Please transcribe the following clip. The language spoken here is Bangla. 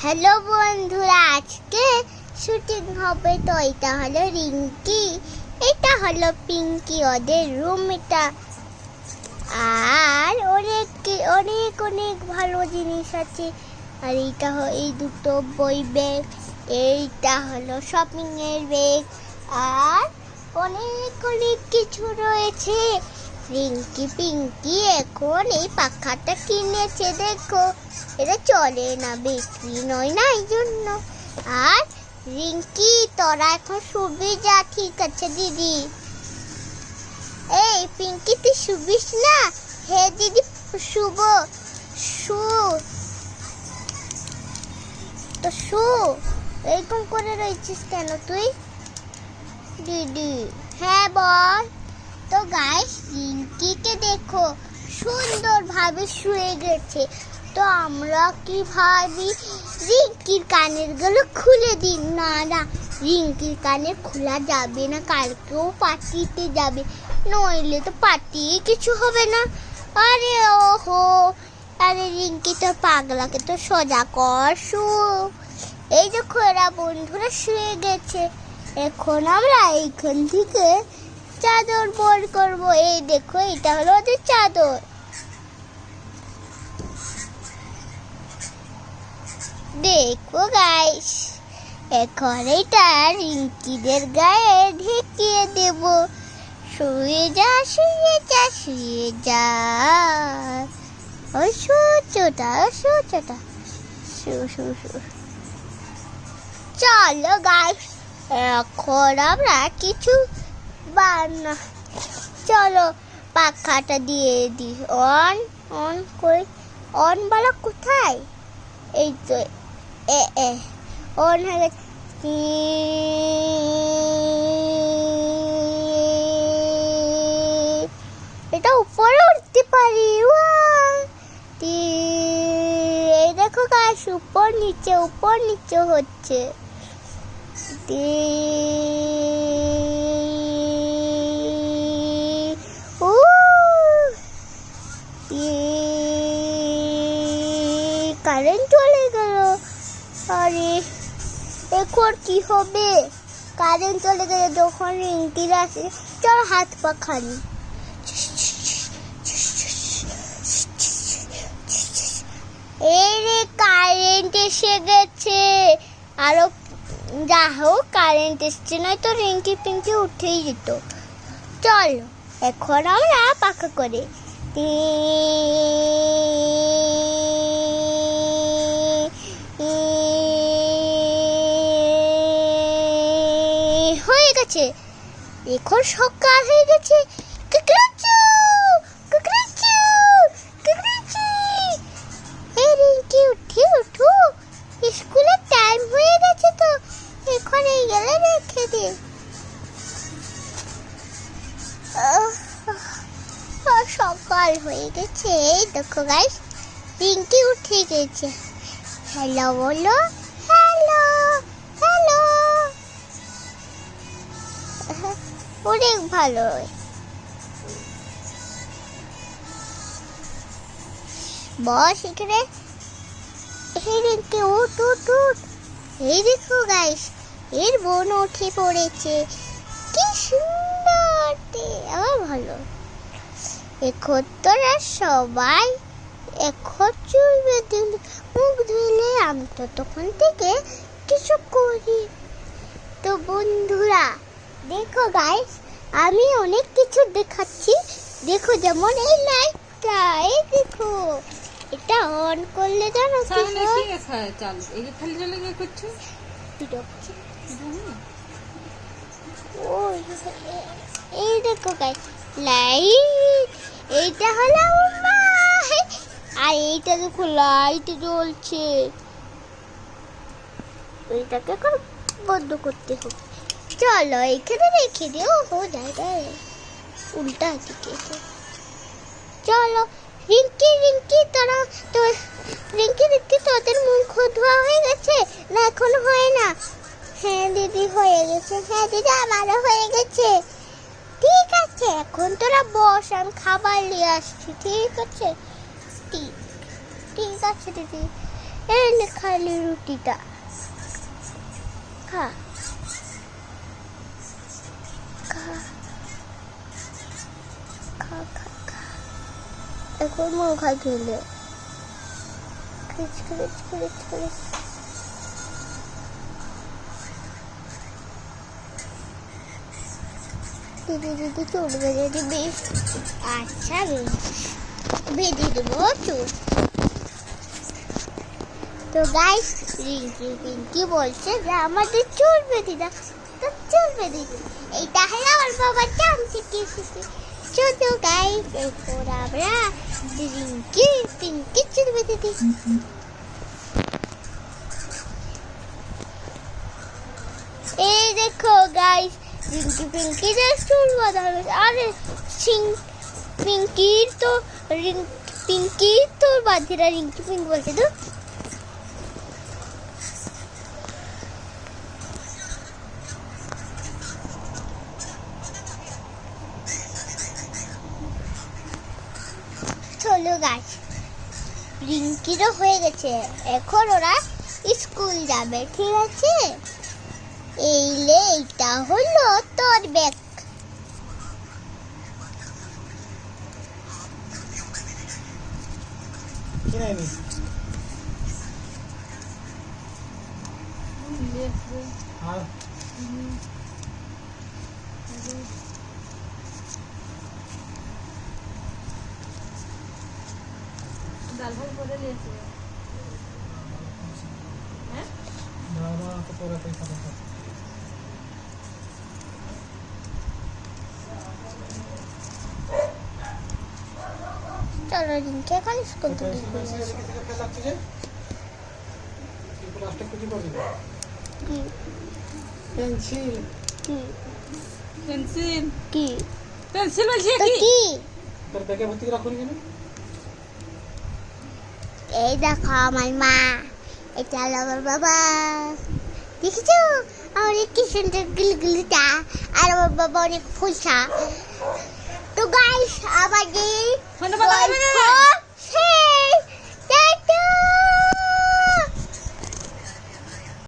হ্যালো বন্ধুরা, আজকে শুটিং হবে। তো এটা হলো রিঙ্কি, এটা হলো পিঙ্কি, ওদের রুম এটা। আর অনেক অনেক অনেক ভালো জিনিস আছে। আর এইটা এই দুটো বই ব্যাগ, এইটা হলো শপিং এর ব্যাগ, আর অনেক অনেক কিছু রয়েছে। রিঙ্কি পিঙ্কি এখন এই পাখাটা কিনেছে, দেখো এটা চলে না, বিক্রি নয় না, এই জন্য। আর রিঙ্কি তোরা এখন শুবি যা, ঠিক আছে দিদি? এই পিঙ্কি তুই শুবিস না? হে দিদি শুভ, শু তো শু, এরকম করে রয়েছিস কেন তুই? দিদি হ্যাঁ বল। তো গাইস, রিঙ্কিকে দেখো সুন্দর ভাবে শুয়ে গেছে। তো আমরা কি ভাবি, রিঙ্কির কানের গুলো খুলে দিন। না না, রিঙ্কির কানের খোলা যাবে না, কালকেও পার্টিতে যাবে, নইলে তো পার্টি কিছু হবে না। আরে ওহো, আরে রিঙ্কি তো পাগলাকে তো সোজা কর, শু। এই দেখো এরা বন্ধুরা শুয়ে গেছে। এখন আমরা এইখান থেকে চাদর বের করবো। এই দেখো এটা হলো ওদের চাদর। দেখো গাইস, এখন এটা রিঙ্কিদের গায়ে ঢেকিয়ে দেব। শুয়ে যা শুয়ে যা শুয়ে যা, ওই সূর্যটা সূর্যটা শু শু শু। চলো গাইস, এখন আমরা কিছু বানা, চলো পাখাটা দিয়ে দিই। অন অন করে, অন বলা কোথায়? এই তো অন হয়ে গেছে। এটা উপরে উঠতে পারি। এই দেখো গাছ, উপর নিচে হচ্ছে। কারেন্ট চলে গেল। আরে এখন কি হবে? কারেন্ট চলে গেলে যখন রিঙ্কির আসে, চল হাত পা খালি। এই রে, কারেন্ট এসে গেছে। আরো যা হোক কারেন্ট এসছে, নয় তো রিঙ্কি পিঙ্কি উঠেই যেত। চলো এখন আমরা পাখা করে হয়ে গেছে। এখন সকাল হয়ে গেছে। রিঙ্কি উঠে উঠো, স্কুলের টাইম হয়ে গেছে। তো এখন এই গেলে রেখে দে। সকাল হয়ে গেছে। এই দেখো গাইস, রিঙ্কি উঠে গেছে। হ্যালো বলো, হ্যালো হ্যালো। অনেক ভালো। বস এখানে। এই রিঙ্কি উঠ উঠ উঠ। এই দেখো গাইস, এর বোন উঠে পড়েছে। কি সুন্দর, আমার ভালো। এখন তোরা সবাই এখন চুল বেঁধে মুখ ধুইলে, আমি তো তখন থেকে কিছু করি। তো বন্ধুরা দেখো গাইস, আমি অনেক কিছু দেখাচ্ছি। দেখো যেমন এই লাইটটা, এই দেখো এটা অন করলে জানো এই দেখো গাইস লাইট, এইটা হলো আর এইটা দেখো লাইট জ্বলছে। এইটাকে এখন বন্ধ করতে হবে। চলো এখানে রেখে দিও। উল্টা দিকে চলো। রিঙ্কি রিঙ্কি তোরা তো, রিঙ্কি তোদের মুখ ধোয়া হয়ে গেছে না? এখনো হয় না? হ্যাঁ দিদি হয়ে গেছে। হ্যাঁ দিদি আমারও হয়ে গেছে। ঠিক আছে, এখন তোরা বস, আমি খাবার নিয়ে আসছি। ঠিক আছে ঠিক আছে দিদি। এই নে খালি রুটিটা খা খা খা খা খা এখন মন খাই খেলে খিচ খিচ খিচ খিচ দিদি দিদি চুল বেঁধে দিবি আচ্ছা বেঁধে দেবো চুল তো গাইস রিঙ্কি পিঙ্কি বলছে যে আমাদের চুল বেঁধে দাও তো চুল বেঁধে দিই এইটা হলো আমার বাবার চাম থেকে এসেছে চলো গাইস এরপর আমরা রিঙ্কি পিঙ্কি চুল বেঁধে দিই এই দেখো গাইস রিঙ্কি পিঙ্কিদের চুল বাঁধা হয়েছে আরে পিঙ্কির তো বাঁধিরা রিঙ্কি পিঙ্কি বলছে তো চলো গাছ রিঙ্কিরও হয়ে গেছে এখন ওরা স্কুল যাবে ঠিক আছে এইলে এইটা হলো তোর ব্যাগ ডাল ভাত করে নিয়েছি হ্যাঁ না তো পরে তাই খাবো চলো রিঙ্কি এখন স্কুল থেকে পেন্সিল কি পেন্সিল কি পেন্সিল বলছি তো কি কি তোর ব্যাগে ভর্তি রাখুন কেন এই দেখো আমার মা এটা হলো আমার বাবা দেখেছো আমার কি সুন্দর গিলগিলিটা আর আমার বাবা অনেক ফুলসা তো গাইস আমাদের